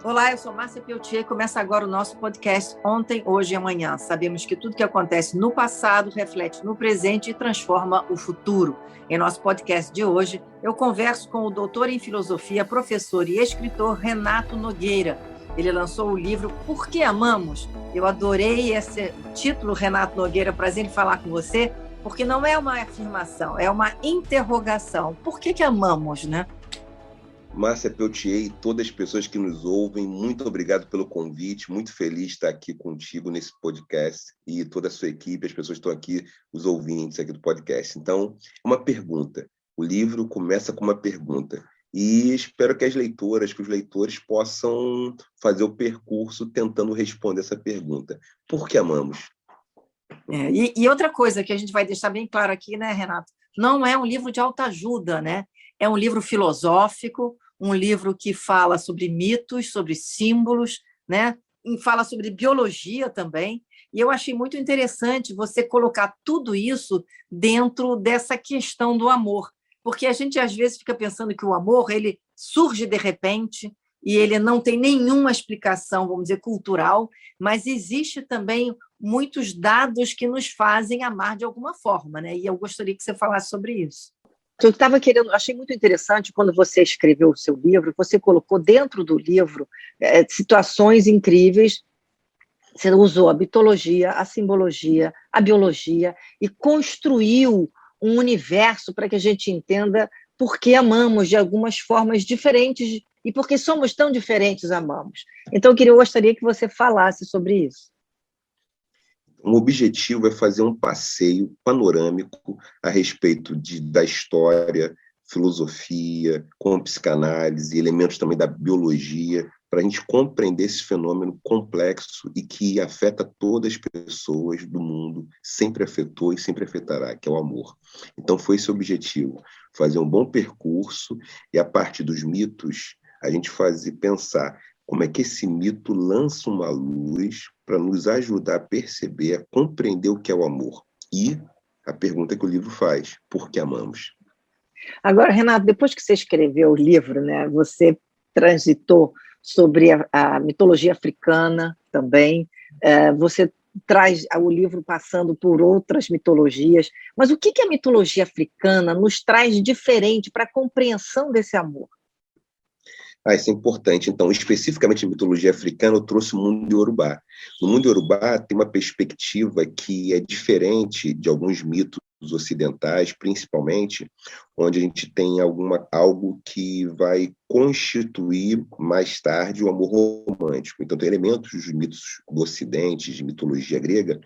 Olá, eu sou Márcia Peltier e começa agora o nosso podcast Ontem, Hoje e Amanhã. Sabemos que tudo que acontece no passado reflete no presente e transforma o futuro. Em nosso podcast de hoje, eu converso com o doutor em filosofia, professor e escritor Renato Nogueira. Ele lançou o livro Por que Amamos? Eu adorei esse título, Renato Nogueira, prazer em falar com você, porque não é uma afirmação, é uma interrogação. Por que amamos, né? Márcia Peltier e todas as pessoas que nos ouvem, muito obrigado pelo convite, muito feliz de estar aqui contigo nesse podcast e toda a sua equipe, as pessoas que estão aqui, os ouvintes aqui do podcast. Então, uma pergunta. O livro começa com uma pergunta e espero que as leitoras, que os leitores possam fazer o percurso tentando responder essa pergunta. Por que amamos? E outra coisa que a gente vai deixar bem claro aqui, né, Renato? Não é um livro de autoajuda, né? É um livro filosófico, um livro que fala sobre mitos, sobre símbolos, né? E fala sobre biologia também. E eu achei muito interessante você colocar tudo isso dentro dessa questão do amor, porque a gente às vezes fica pensando que o amor ele surge de repente e ele não tem nenhuma explicação, vamos dizer, cultural, mas existe também muitos dados que nos fazem amar de alguma forma, né? E eu gostaria que você falasse sobre isso. Eu estava querendo, achei muito interessante quando você escreveu o seu livro, você colocou dentro do livro situações incríveis. Você usou a mitologia, a simbologia, a biologia e construiu um universo para que a gente entenda por que amamos de algumas formas diferentes e por que somos tão diferentes amamos. Então, eu gostaria que você falasse sobre isso. O objetivo é fazer um passeio panorâmico a respeito da história, filosofia, com psicanálise, elementos também da biologia, para a gente compreender esse fenômeno complexo e que afeta todas as pessoas do mundo, sempre afetou e sempre afetará, que é o amor. Então foi esse o objetivo, fazer um bom percurso e a partir dos mitos a gente pensar como é que esse mito lança uma luz para nos ajudar a perceber, a compreender o que é o amor. E a pergunta que o livro faz, por que amamos? Agora, Renato, depois que você escreveu o livro, né, você transitou sobre a mitologia africana também, você traz o livro passando por outras mitologias, mas o que a mitologia africana nos traz de diferente para a compreensão desse amor? Isso é importante. Então, especificamente em mitologia africana, eu trouxe o mundo iorubá. No mundo iorubá tem uma perspectiva que é diferente de alguns mitos ocidentais, principalmente, onde a gente tem algo que vai constituir mais tarde o amor romântico. Então, tem elementos dos mitos do Ocidente, de mitologia grega,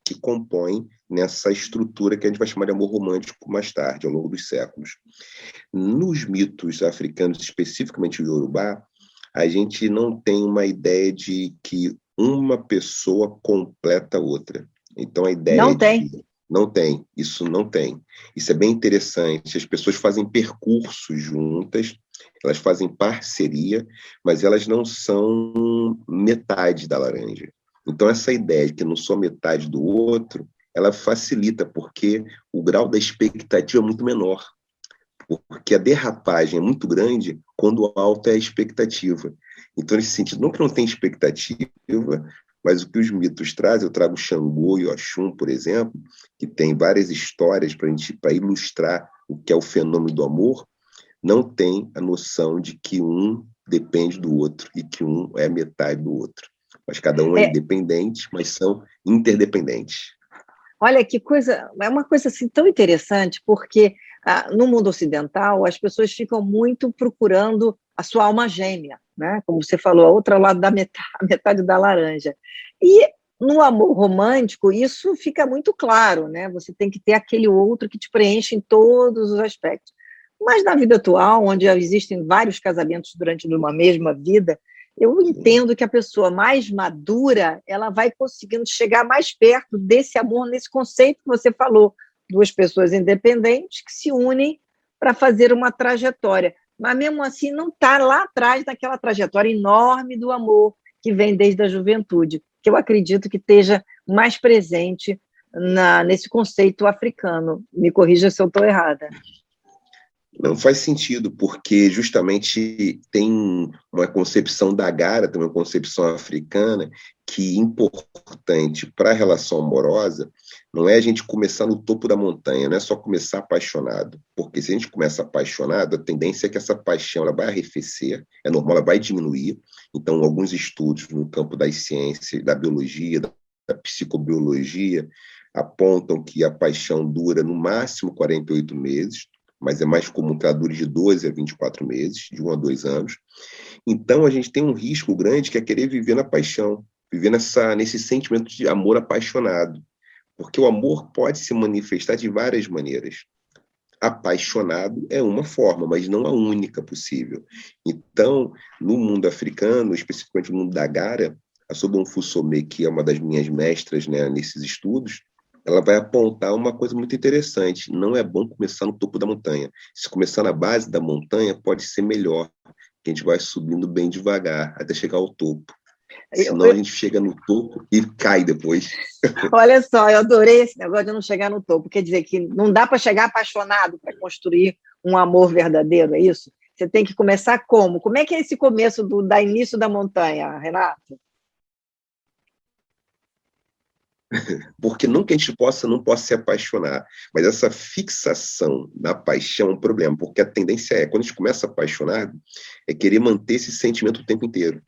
que compõem nessa estrutura que a gente vai chamar de amor romântico mais tarde, ao longo dos séculos. Nos mitos africanos, especificamente o Yorubá, a gente não tem uma ideia de que uma pessoa completa a outra. Então, a ideia não tem. Não tem, isso não tem. Isso é bem interessante. As pessoas fazem percursos juntas, elas fazem parceria, mas elas não são metade da laranja. Então, essa ideia de que não sou metade do outro, ela facilita, porque o grau da expectativa é muito menor. Porque a derrapagem é muito grande quando alta é a expectativa. Então, nesse sentido, não que não tem expectativa, mas o que os mitos trazem, eu trago Xangô e Oxum, por exemplo, que tem várias histórias para ilustrar o que é o fenômeno do amor, não tem a noção de que um depende do outro e que um é metade do outro. Mas cada um é independente, mas são interdependentes. Olha que coisa, é uma coisa assim tão interessante, porque no mundo ocidental as pessoas ficam muito procurando a sua alma gêmea, né? Como você falou, a outra lado da metade da laranja. E no amor romântico isso fica muito claro, né? Você tem que ter aquele outro que te preenche em todos os aspectos. Mas na vida atual, onde existem vários casamentos durante uma mesma vida, eu entendo que a pessoa mais madura, ela vai conseguindo chegar mais perto desse amor, nesse conceito que você falou, duas pessoas independentes que se unem para fazer uma trajetória, mas mesmo assim não está lá atrás daquela trajetória enorme do amor que vem desde a juventude, que eu acredito que esteja mais presente nesse conceito africano. Me corrija se eu estou errada. Não faz sentido, porque justamente tem uma concepção da Gara, também uma concepção africana, que importante para a relação amorosa não é a gente começar no topo da montanha, não é só começar apaixonado, porque se a gente começa apaixonado, a tendência é que essa paixão ela vai arrefecer, é normal, ela vai diminuir. Então, alguns estudos no campo das ciências, da biologia, da psicobiologia, apontam que a paixão dura no máximo 48 meses, mas é mais comum que ela dure de 12 a 24 meses, de 1 a 2 anos. Então, a gente tem um risco grande que é querer viver na paixão, viver nesse sentimento de amor apaixonado, porque o amor pode se manifestar de várias maneiras. Apaixonado é uma forma, mas não a única possível. Então, no mundo africano, especificamente no mundo da Gara, a Sobonfu Fusomé, que é uma das minhas mestras, né, nesses estudos, ela vai apontar uma coisa muito interessante. Não é bom começar no topo da montanha. Se começar na base da montanha, pode ser melhor, que a gente vai subindo bem devagar, até chegar ao topo. Senão a gente chega no topo e cai depois. Olha só, eu adorei esse negócio de não chegar no topo. Quer dizer que não dá para chegar apaixonado para construir um amor verdadeiro, é isso? Você tem que começar como? Como é que é esse começo da início da montanha, Renato? Porque nunca a gente não possa se apaixonar, mas essa fixação na paixão é um problema, porque a tendência é, quando a gente começa apaixonado, é querer manter esse sentimento o tempo inteiro.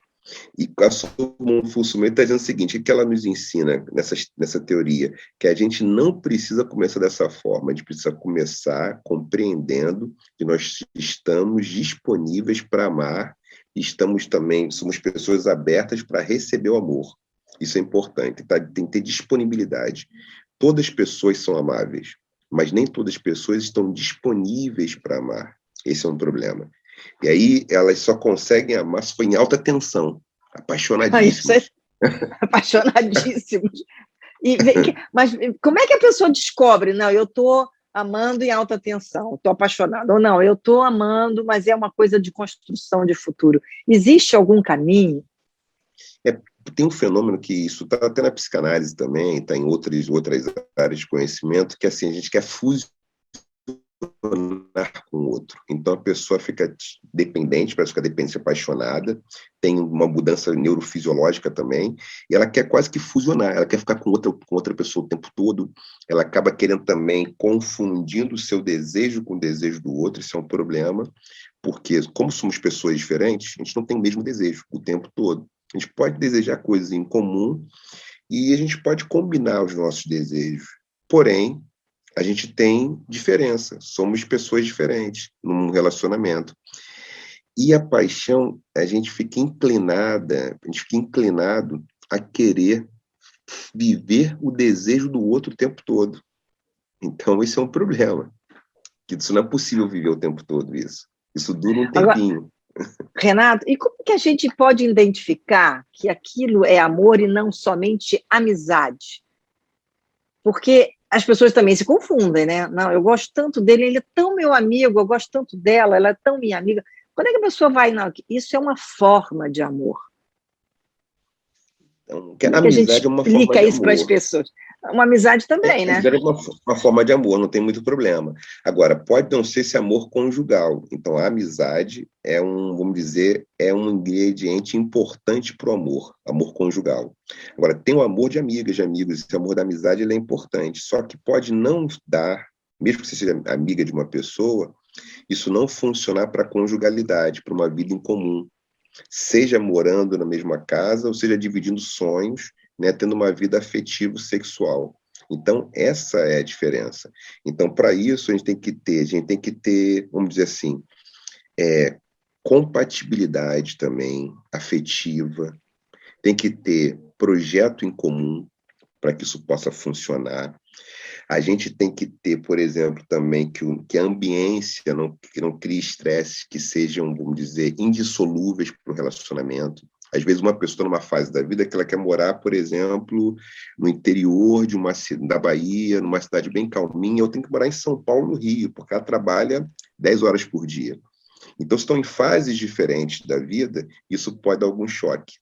E a Solomon Fusumé está dizendo o seguinte, o que ela nos ensina nessa teoria? Que a gente não precisa começar dessa forma, a gente precisa começar compreendendo que nós estamos disponíveis para amar, somos pessoas abertas para receber o amor. Isso é importante, tá? Tem que ter disponibilidade. Todas as pessoas são amáveis, mas nem todas as pessoas estão disponíveis para amar. Esse é um problema. E aí elas só conseguem amar se for em alta tensão, apaixonadíssimas. Apaixonadíssimos. Mas como é que a pessoa descobre? Não, eu estou amando em alta tensão, estou apaixonada. Ou não, eu estou amando, mas é uma coisa de construção de futuro. Existe algum caminho? Tem um fenômeno que isso está até na psicanálise também, está em outras áreas de conhecimento, que assim, a gente quer fusionar com o outro. Então a pessoa fica dependente, parece ficar dependente, apaixonada, tem uma mudança neurofisiológica também, e ela quer quase que fusionar, ela quer ficar com outra pessoa o tempo todo, ela acaba querendo também confundindo o seu desejo com o desejo do outro, isso é um problema, porque como somos pessoas diferentes, a gente não tem o mesmo desejo o tempo todo. A gente pode desejar coisas em comum e a gente pode combinar os nossos desejos. Porém, a gente tem diferença. Somos pessoas diferentes num relacionamento. E a paixão, a gente fica inclinado a querer viver o desejo do outro o tempo todo. Então, esse é um problema. Que isso não é possível viver o tempo todo, isso. Isso dura um tempinho. Agora, Renato, e como que a gente pode identificar que aquilo é amor e não somente amizade? Porque as pessoas também se confundem, né? Não, eu gosto tanto dele, ele é tão meu amigo, eu gosto tanto dela, ela é tão minha amiga. Quando é que a pessoa vai? Não, isso é uma forma de amor. Então, Como é a que a gente amizade é uma forma explica de isso para as amor. pessoas? Uma amizade também, né? É uma forma de amor, não tem muito problema. Agora, pode não ser esse amor conjugal. Então, a amizade vamos dizer, é um ingrediente importante para o amor conjugal. Agora, tem o amor de amigas, de amigos, esse amor da amizade ele é importante, só que pode não dar, mesmo que você seja amiga de uma pessoa, isso não funcionar para a conjugalidade, para uma vida em comum. Seja morando na mesma casa, ou seja dividindo sonhos, né, tendo uma vida afetivo-sexual. Então, essa é a diferença. Então, para isso, a gente tem que ter, vamos dizer assim, compatibilidade também afetiva, tem que ter projeto em comum para que isso possa funcionar. A gente tem que ter, por exemplo, também que a ambiência que não crie estresses que sejam, vamos dizer, indissolúveis para o relacionamento. Às vezes uma pessoa numa fase da vida que ela quer morar, por exemplo, no interior da Bahia, numa cidade bem calminha, eu tenho que morar em São Paulo, no Rio, porque ela trabalha 10 horas por dia. Então, se estão em fases diferentes da vida, isso pode dar algum choque.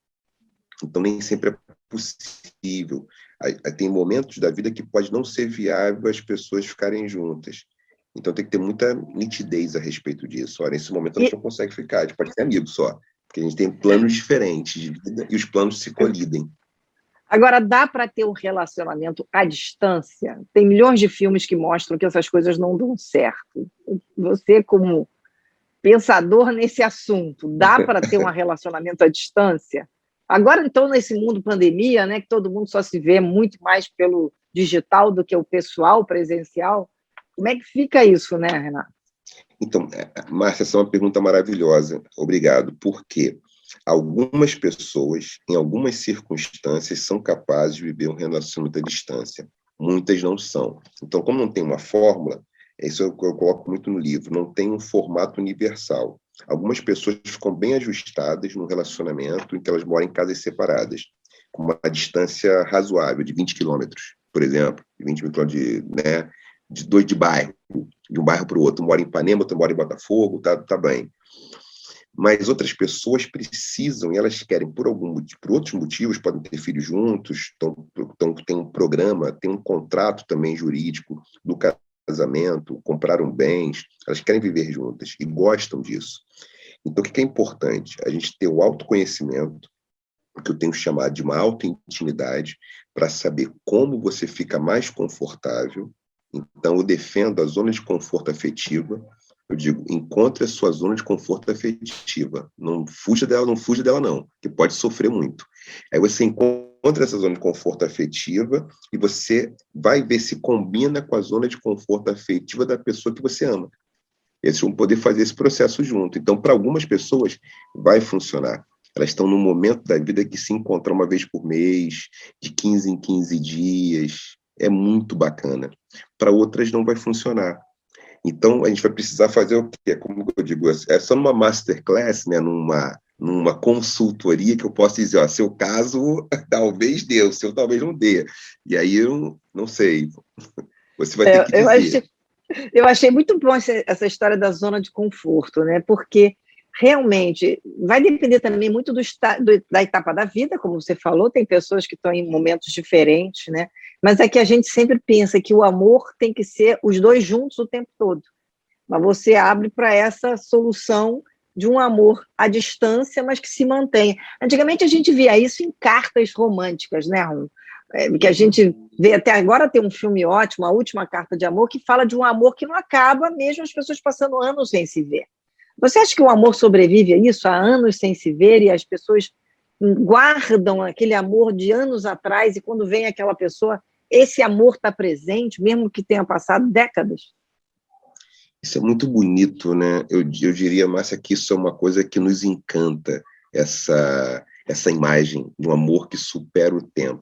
Então, nem sempre é possível. Tem momentos da vida que pode não ser viável as pessoas ficarem juntas. Então tem que ter muita nitidez a respeito disso. Olha, nesse momento a gente não consegue ficar, a gente pode ser amigo só, porque a gente tem planos diferentes de vida e os planos se colidem. Agora, dá para ter um relacionamento à distância? Tem milhões de filmes que mostram que essas coisas não dão certo. Você, como pensador nesse assunto, dá para ter um relacionamento à distância? Agora, então, nesse mundo pandemia, né, que todo mundo só se vê muito mais pelo digital do que o pessoal presencial, como é que fica isso, né, Renato? Então, Márcia, essa é uma pergunta maravilhosa. Obrigado. Por quê? Algumas pessoas, em algumas circunstâncias, são capazes de viver um relacionamento à distância. Muitas não são. Então, como não tem uma fórmula, isso eu coloco muito no livro, não tem um formato universal. Algumas pessoas ficam bem ajustadas no relacionamento em que elas moram em casas separadas, com uma distância razoável, de 20 quilômetros, por exemplo, de 20 quilômetros de dois de bairro, de um bairro para o outro. Um mora em Ipanema, outro mora em Botafogo, tá bem. Mas outras pessoas precisam, e elas querem, por outros motivos, podem ter filhos juntos, tem um programa, tem um contrato também jurídico do casamento, compraram bens, elas querem viver juntas e gostam disso. Então, o que é importante? A gente ter o autoconhecimento, que eu tenho chamado de uma autointimidade, para saber como você fica mais confortável. Então, eu defendo a zona de conforto afetiva. Eu digo, encontre a sua zona de conforto afetiva. Não fuja dela não, que pode sofrer muito. Aí você encontra essa zona de conforto afetiva e você vai ver se combina com a zona de conforto afetiva da pessoa que você ama. Eles vão poder fazer esse processo junto. Então, para algumas pessoas, vai funcionar. Elas estão num momento da vida que se encontram uma vez por mês, de 15 em 15 dias. É muito bacana. Para outras, não vai funcionar. Então, a gente vai precisar fazer o quê? Como eu digo, é só numa masterclass, né, numa consultoria que eu posso dizer, ó, seu caso talvez dê, o seu talvez não dê. E aí eu não sei. Você vai ter que dizer. Eu achei muito bom essa história da zona de conforto, né? Porque realmente vai depender também muito da etapa da vida, como você falou, tem pessoas que estão em momentos diferentes, né? Mas é que a gente sempre pensa que o amor tem que ser os dois juntos o tempo todo. Mas você abre para essa solução de um amor à distância, mas que se mantém. Antigamente a gente via isso em cartas românticas, né, Ron? Que a gente vê até agora, tem um filme ótimo, A Última Carta de Amor, que fala de um amor que não acaba, mesmo as pessoas passando anos sem se ver. Você acha que o amor sobrevive a isso, há anos sem se ver, e as pessoas guardam aquele amor de anos atrás, e quando vem aquela pessoa, esse amor está presente, mesmo que tenha passado décadas? Isso é muito bonito, né? Eu diria, Márcia, que isso é uma coisa que nos encanta, essa imagem de um amor que supera o tempo.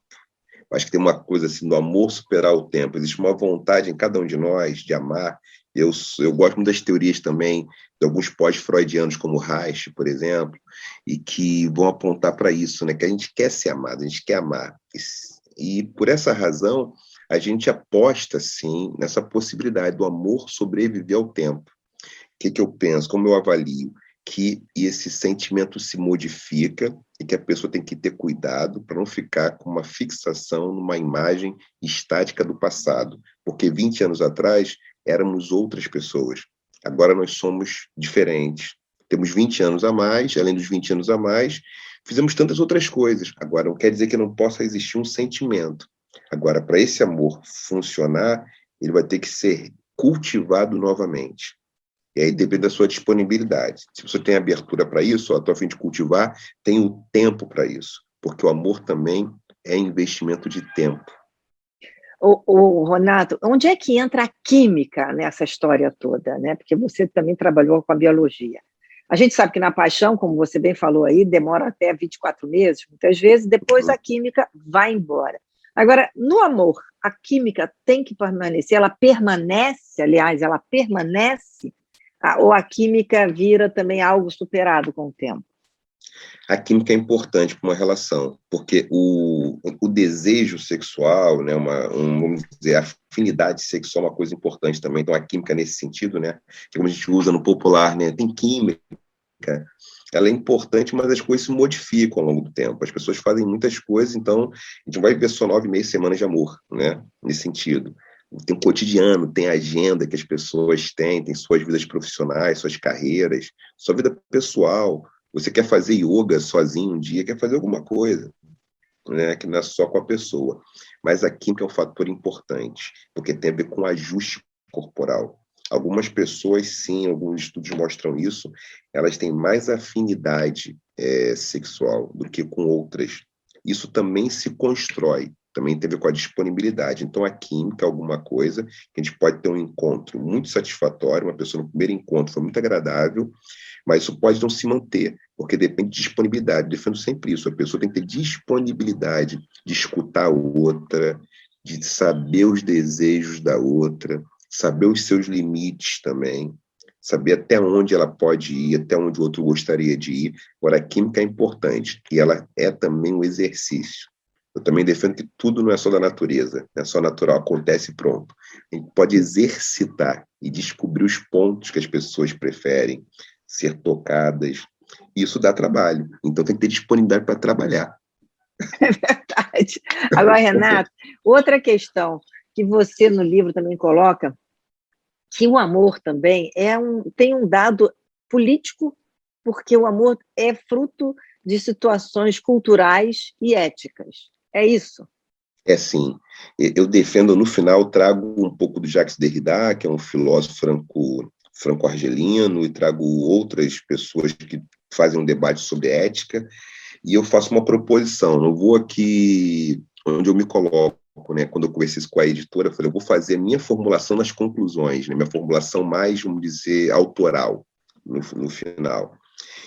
Acho que tem uma coisa assim, do amor superar o tempo. Existe uma vontade em cada um de nós de amar. Eu gosto muito das teorias também, de alguns pós-freudianos, como Reich, por exemplo, e que vão apontar para isso, né? Que a gente quer ser amado, a gente quer amar. E por essa razão, a gente aposta, sim, nessa possibilidade do amor sobreviver ao tempo. O que eu penso? Como eu avalio? Que esse sentimento se modifica e que a pessoa tem que ter cuidado para não ficar com uma fixação numa imagem estática do passado, porque 20 anos atrás éramos outras pessoas, agora nós somos diferentes, temos 20 anos a mais, além dos 20 anos a mais, fizemos tantas outras coisas, agora não quer dizer que não possa existir um sentimento, agora para esse amor funcionar, ele vai ter que ser cultivado novamente. E aí depende da sua disponibilidade. Se você tem abertura para isso, estou a fim de cultivar, tem o tempo para isso. Porque o amor também é investimento de tempo. Renato, onde é que entra a química nessa história toda, né? Porque você também trabalhou com a biologia. A gente sabe que na paixão, como você bem falou aí, demora até 24 meses, muitas vezes, depois a química vai embora. Agora, no amor, a química tem que permanecer, ela permanece, ou a química vira também algo superado com o tempo? A química é importante para uma relação, porque o desejo sexual, né, vamos dizer, a afinidade sexual é uma coisa importante também, então a química nesse sentido, né, que como a gente usa no popular, né, tem química, ela é importante, mas as coisas se modificam ao longo do tempo, as pessoas fazem muitas coisas, então a gente não vai viver só 9 meses, semanas de amor, né, nesse sentido. tem o cotidiano, tem a agenda que as pessoas têm, tem suas vidas profissionais, suas carreiras, sua vida pessoal. Você quer fazer yoga sozinho um dia, quer fazer alguma coisa, né, que não é só com a pessoa. Mas a química é um fator importante, porque tem a ver com ajuste corporal. Algumas pessoas, sim, alguns estudos mostram isso, elas têm mais afinidade sexual do que com outras. Isso também se constrói, também tem a ver com a disponibilidade. Então, a química é alguma coisa que a gente pode ter um encontro muito satisfatório, uma pessoa no primeiro encontro foi muito agradável, mas isso pode não se manter, porque depende de disponibilidade. Eu defendo sempre isso, a pessoa tem que ter disponibilidade de escutar a outra, de saber os desejos da outra, saber os seus limites também, saber até onde ela pode ir, até onde o outro gostaria de ir. Agora, a química é importante, e ela é também um exercício. Eu também defendo que tudo não é só da natureza, não é só natural, acontece e pronto. A gente pode exercitar e descobrir os pontos que as pessoas preferem ser tocadas. Isso dá trabalho, então tem que ter disponibilidade para trabalhar. É verdade. Agora, Renato, outra questão que você no livro também coloca, que o amor também tem um dado político, porque o amor é fruto de situações culturais e éticas. É isso? É sim. Eu defendo, no final, trago um pouco do Jacques Derrida, que é um filósofo franco-argelino, e trago outras pessoas que fazem um debate sobre ética, e eu faço uma proposição. Não vou aqui onde eu me coloco, né? Quando eu conversei isso com a editora, eu falei, eu vou fazer a minha formulação nas conclusões, né? Minha formulação mais, vamos dizer, autoral, no final.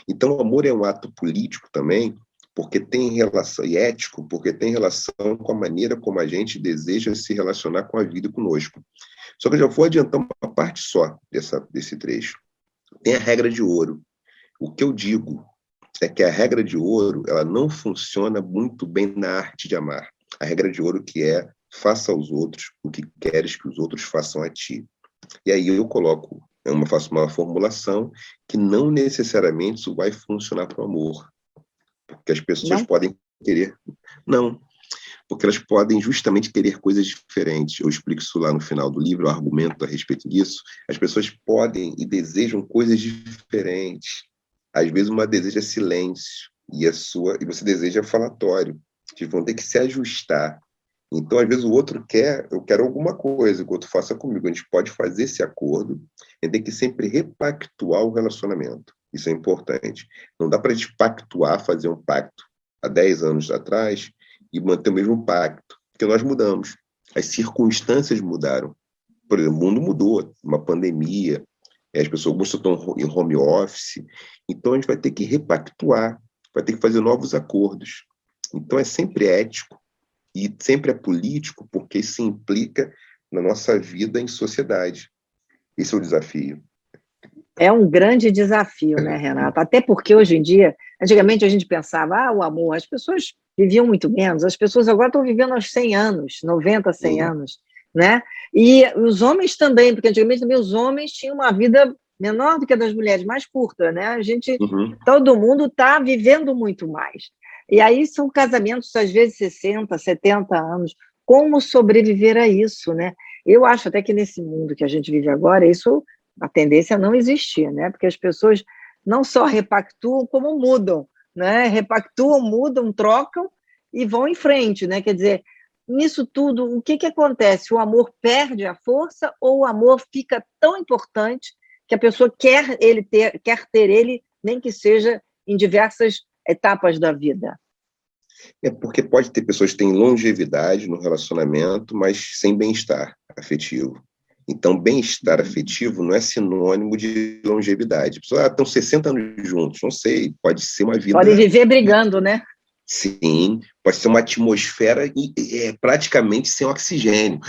Então, o amor é um ato político também, porque tem relação, e ético, porque tem relação com a maneira como a gente deseja se relacionar com a vida conosco. Só que eu já vou adiantar uma parte só desse trecho. Tem a regra de ouro. O que eu digo é que a regra de ouro, ela não funciona muito bem na arte de amar. A regra de ouro que é, faça aos outros o que queres que os outros façam a ti. E aí eu faço uma formulação que não necessariamente isso vai funcionar para o amor. Porque as pessoas podem querer... Não, porque elas podem justamente querer coisas diferentes. Eu explico isso lá no final do livro, eu argumento a respeito disso. As pessoas podem e desejam coisas diferentes. Às vezes uma deseja silêncio e você deseja falatório. Eles vão ter que se ajustar. Então, às vezes, o outro eu quero alguma coisa que o outro faça comigo. A gente pode fazer esse acordo, a gente tem que sempre repactuar o relacionamento. Isso é importante. Não dá para a gente fazer um pacto há 10 anos atrás e manter o mesmo pacto, porque nós mudamos. As circunstâncias mudaram. Por exemplo, o mundo mudou, uma pandemia, as pessoas algumas estão em home office, então a gente vai ter que repactuar, vai ter que fazer novos acordos. Então é sempre ético e sempre é político, porque isso implica na nossa vida em sociedade. Esse é o desafio. É um grande desafio, né, Renato? Até porque hoje em dia, antigamente a gente pensava, o amor, as pessoas viviam muito menos, as pessoas agora estão vivendo aos 100 anos, 90, 100 anos, né? E os homens também, porque antigamente também os homens tinham uma vida menor do que a das mulheres, mais curta, né? Todo mundo está vivendo muito mais. E aí são casamentos, às vezes, 60, 70 anos. Como sobreviver a isso, né? Eu acho até que nesse mundo que a gente vive agora, a tendência é não existir, né? Porque as pessoas não só repactuam, como mudam, né? Repactuam, mudam, trocam e vão em frente, né? Quer dizer, nisso tudo, o que acontece? O amor perde a força ou o amor fica tão importante que a pessoa quer ter ele, nem que seja em diversas etapas da vida? É porque pode ter pessoas que têm longevidade no relacionamento, mas sem bem-estar afetivo. Então, bem-estar afetivo não é sinônimo de longevidade. Pessoas estão 60 anos juntos, não sei, pode ser uma vida... Podem viver brigando, né? Sim, pode ser uma atmosfera praticamente sem oxigênio,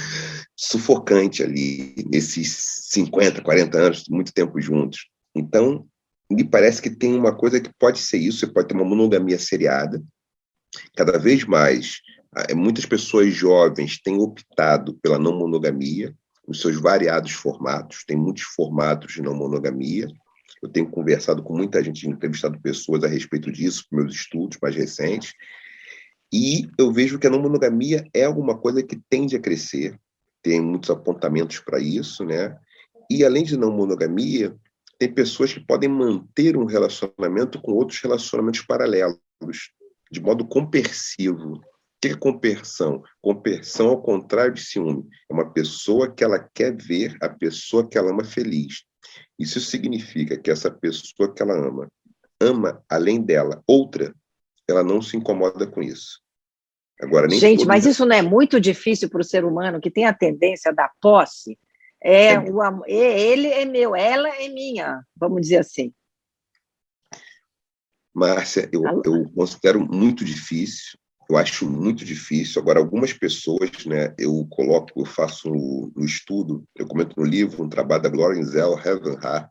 sufocante ali, nesses 50, 40 anos, muito tempo juntos. Então, me parece que tem uma coisa que pode ser isso, você pode ter uma monogamia seriada, cada vez mais, muitas pessoas jovens têm optado pela não monogamia, nos seus variados formatos, tem muitos formatos de não monogamia. Eu tenho conversado com muita gente, entrevistado pessoas a respeito disso, com meus estudos mais recentes, e eu vejo que a não monogamia é alguma coisa que tende a crescer, tem muitos apontamentos para isso, né? E, além de não monogamia, tem pessoas que podem manter um relacionamento com outros relacionamentos paralelos, de modo compersivo. O que é compersão? Compersão, ao contrário de ciúme, é uma pessoa que ela quer ver a pessoa que ela ama feliz. Isso significa que essa pessoa que ela ama, além dela, outra, ela não se incomoda com isso. Agora, nem Gente, todos... mas isso não é muito difícil para o ser humano que tem a tendência da posse? Ele é meu, ela é minha, vamos dizer assim. Márcia, eu considero muito difícil, eu acho muito difícil. Agora, algumas pessoas, né, eu faço no estudo, eu comento no livro um trabalho da Gloria Heavenhart,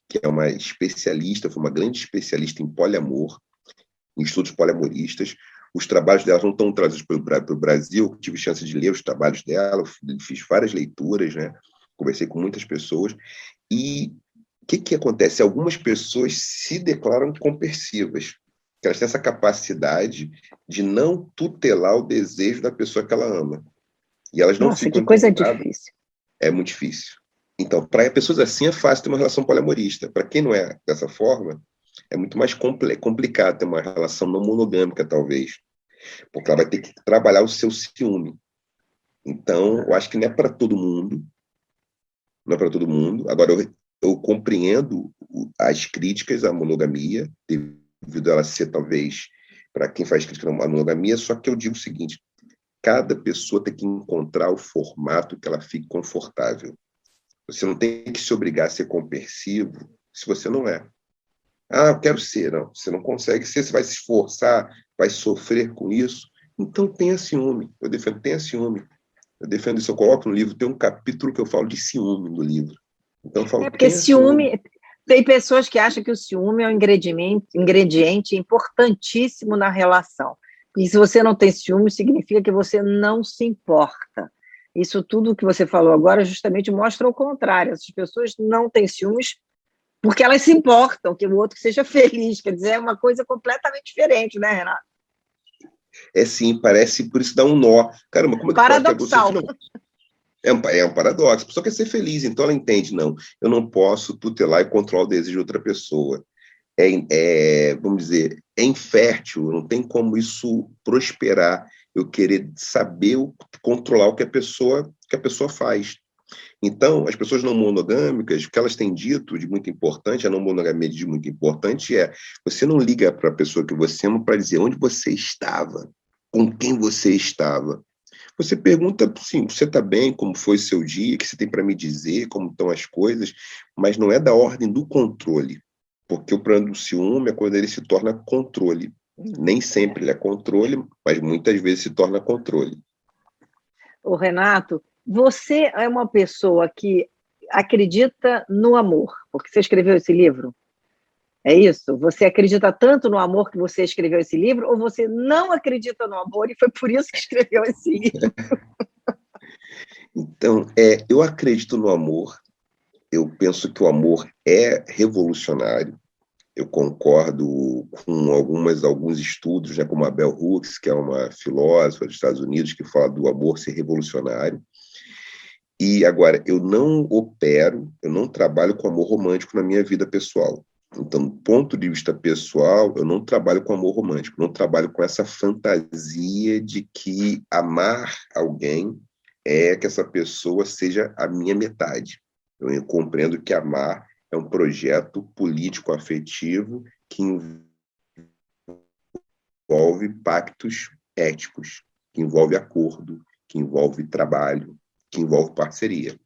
que é uma especialista, foi uma grande especialista em poliamor, em estudos poliamoristas. Os trabalhos dela não estão trazidos para o Brasil, eu tive chance de ler os trabalhos dela, fiz várias leituras, né, conversei com muitas pessoas, e o que acontece? Algumas pessoas se declaram compersivas, que elas têm essa capacidade de não tutelar o desejo da pessoa que ela ama. E elas não ficam... Nossa, que coisa difícil. É muito difícil. Então, para pessoas assim é fácil ter uma relação poliamorista. Para quem não é dessa forma, é muito mais complicado ter uma relação não monogâmica, talvez. Porque ela vai ter que trabalhar o seu ciúme. Então, eu acho que não é para todo mundo. Não é para todo mundo. Agora, eu compreendo as críticas à monogamia, devido a ela ser, talvez, para quem faz crítica à monogamia, só que eu digo o seguinte: cada pessoa tem que encontrar o formato que ela fique confortável. Você não tem que se obrigar a ser compersivo se você não é. Ah, eu quero ser. Não, você não consegue ser, você vai se esforçar, vai sofrer com isso. Então tenha ciúme. Eu defendo, tenha ciúme. Eu defendo isso, eu coloco no livro, tem um capítulo que eu falo de ciúme no livro. Então eu falo, porque ciúme... Tem pessoas que acham que o ciúme é um ingrediente importantíssimo na relação. E se você não tem ciúme, significa que você não se importa. Isso tudo que você falou agora justamente mostra o contrário. Essas pessoas não têm ciúmes porque elas se importam que o outro seja feliz. Quer dizer, é uma coisa completamente diferente, né, Renato? É sim, parece, por isso dá um nó. Caramba, como é que paradoxal. É um paradoxo. A pessoa quer ser feliz, então ela entende, não, eu não posso tutelar e controlar o desejo de outra pessoa. Vamos dizer, é infértil, não tem como isso prosperar, eu querer saber, controlar o que a pessoa faz. Então, as pessoas não monogâmicas, o que elas têm dito de muito importante, a não monogamia de muito importante você não liga para a pessoa que você ama para dizer onde você estava, com quem você estava. Você pergunta, sim, você está bem, como foi seu dia, o que você tem para me dizer, como estão as coisas, mas não é da ordem do controle, porque o problema do ciúme é quando ele se torna controle. Nem sempre ele é controle, mas muitas vezes se torna controle. Ô, Renato, você é uma pessoa que acredita no amor, porque você escreveu esse livro? É isso? Você acredita tanto no amor que você escreveu esse livro, ou você não acredita no amor e foi por isso que escreveu esse livro? Então, eu acredito no amor. Eu penso que o amor é revolucionário. Eu concordo com alguns estudos, né, como a Bell Hooks, que é uma filósofa dos Estados Unidos, que fala do amor ser revolucionário. E agora, eu não trabalho com amor romântico na minha vida pessoal. Então, do ponto de vista pessoal, eu não trabalho com amor romântico, não trabalho com essa fantasia de que amar alguém é que essa pessoa seja a minha metade. Eu compreendo que amar é um projeto político-afetivo que envolve pactos éticos, que envolve acordo, que envolve trabalho, que envolve parceria.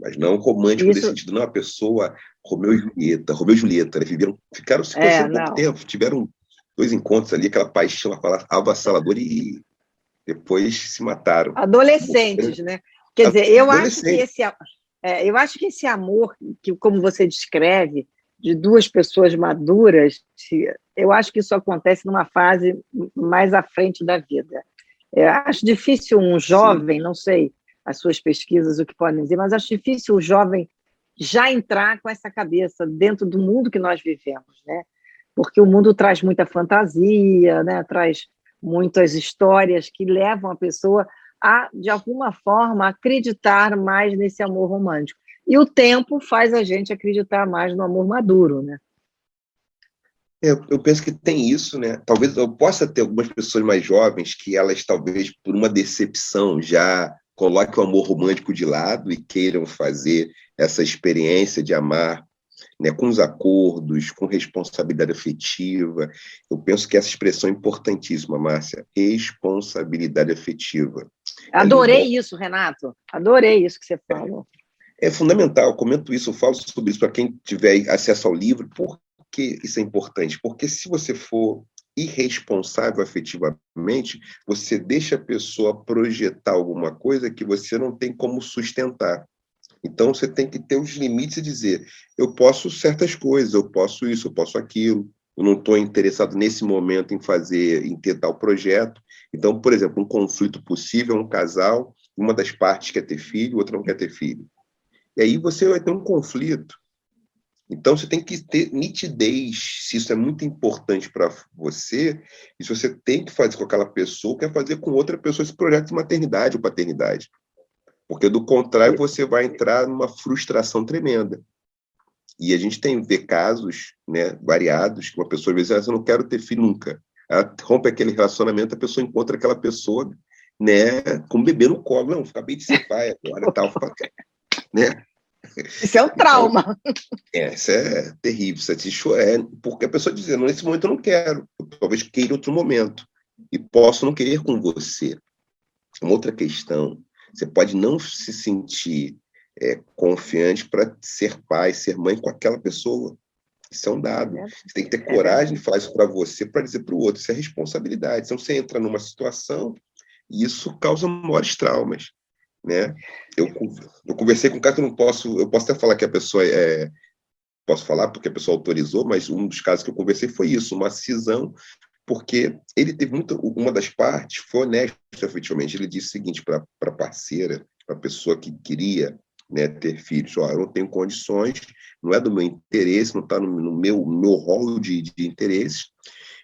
Mas não romântico nesse sentido, não, a pessoa, Romeu e Julieta, né? Ficaram se conhecendo pouco tempo, tiveram 2 encontros ali, aquela paixão avassaladora e depois se mataram. Adolescentes, né? Quer dizer, eu acho que esse amor, que, como você descreve, de 2 pessoas maduras, eu acho que isso acontece numa fase mais à frente da vida. Eu acho difícil um jovem, não sei as suas pesquisas o que podem dizer, mas acho difícil o jovem já entrar com essa cabeça dentro do mundo que nós vivemos, né? Porque o mundo traz muita fantasia, né? Traz muitas histórias que levam a pessoa a, de alguma forma, acreditar mais nesse amor romântico. E o tempo faz a gente acreditar mais no amor maduro, né? Eu penso que tem isso, né? Talvez eu possa ter algumas pessoas mais jovens que elas, talvez, por uma decepção, já coloquem o amor romântico de lado e queiram fazer essa experiência de amar, né, com os acordos, com responsabilidade afetiva. Eu penso que essa expressão é importantíssima, Márcia, responsabilidade afetiva. Adorei isso, Renato. Adorei isso que você falou. É fundamental, eu comento isso, eu falo sobre isso para quem tiver acesso ao livro. Por que isso é importante? Porque se você for irresponsável afetivamente, você deixa a pessoa projetar alguma coisa que você não tem como sustentar. Então, você tem que ter os limites e dizer, eu posso certas coisas, eu posso isso, eu posso aquilo, eu não estou interessado nesse momento em ter tal projeto. Então, por exemplo, um conflito possível é um casal, uma das partes quer ter filho, outra não quer ter filho. E aí você vai ter um conflito. Então, você tem que ter nitidez, se isso é muito importante para você, e se você tem que fazer com aquela pessoa, quer fazer com outra pessoa esse projeto de maternidade ou paternidade. Porque, do contrário, você vai entrar numa frustração tremenda. E a gente vê casos, né, variados, que uma pessoa, às vezes, eu não quero ter filho nunca. Ela rompe aquele relacionamento, a pessoa encontra aquela pessoa, né, com um bebê no colo. Não, acabei de ser pai agora, tal, né? Isso é um trauma. Então, isso é terrível. Porque a pessoa dizendo, nesse momento eu não quero, eu talvez queira outro momento. E posso não querer com você. Uma outra questão, você pode não se sentir confiante para ser pai, ser mãe com aquela pessoa. Isso é um dado. Você tem que ter coragem de falar isso para você, para dizer para o outro. Isso é responsabilidade. Então, você entra numa situação e isso causa maiores traumas, né? Eu conversei com um cara que eu posso até falar que a pessoa posso falar porque a pessoa autorizou, mas um dos casos que eu conversei foi isso, uma cisão, porque ele teve uma das partes foi honesto efetivamente. Ele disse o seguinte para a parceira, para a pessoa que queria, né, ter filhos: eu não tenho condições, não é do meu interesse, não está no meu rol de interesses,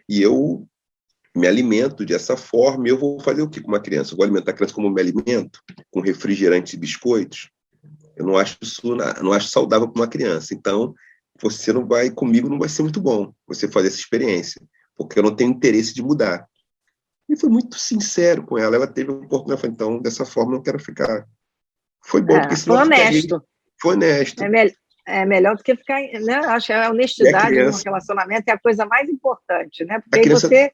e eu me alimento dessa forma, e eu vou fazer o que com uma criança? Eu vou alimentar a criança como eu me alimento, com refrigerantes e biscoitos? Eu não acho saudável para uma criança. Então, você não vai ser muito bom você fazer essa experiência, porque eu não tenho interesse de mudar. E foi muito sincero com ela. Ela teve a oportunidade, falei, então, dessa forma eu não quero ficar. Foi bom, porque senão foi honesto. Foi honesto. É melhor do que ficar, né? Acho que a honestidade no relacionamento é a coisa mais importante, né? Porque aí você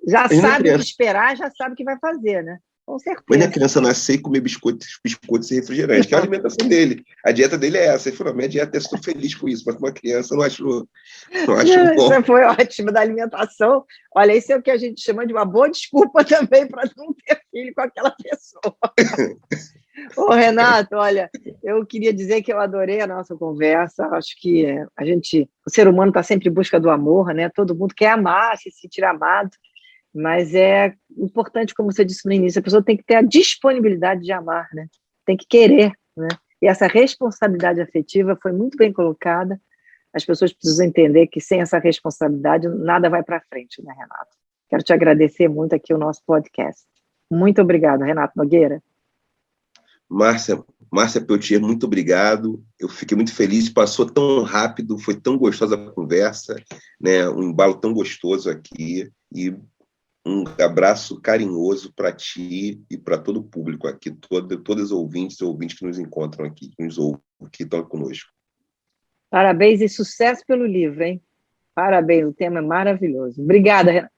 já sabe o que esperar, já sabe o que vai fazer, né? Com certeza. Mas a criança nascer e comer biscoitos e refrigerantes, que é a alimentação dele. A dieta dele é essa. Ele falou, minha dieta, estou feliz com isso, mas com uma criança eu não acho bom. Isso foi ótimo, da alimentação. Olha, isso é o que a gente chama de uma boa desculpa também para não ter filho com aquela pessoa. Ô, Renato, olha, eu queria dizer que eu adorei a nossa conversa. Acho que o ser humano está sempre em busca do amor, né? Todo mundo quer amar, se sentir amado. Mas é importante, como você disse no início, a pessoa tem que ter a disponibilidade de amar, né? Tem que querer, né? E essa responsabilidade afetiva foi muito bem colocada. As pessoas precisam entender que sem essa responsabilidade nada vai para frente, né, Renato? Quero te agradecer muito aqui o nosso podcast. Muito obrigada, Renato Nogueira. Márcia Peltier, muito obrigado. Eu fiquei muito feliz, passou tão rápido, foi tão gostosa a conversa, né? Um embalo tão gostoso aqui. E um abraço carinhoso para ti e para todo o público aqui, todos os ouvintes que nos encontram aqui, que nos ouvem, que estão conosco. Parabéns e sucesso pelo livro, hein? Parabéns, o tema é maravilhoso. Obrigada, Renato.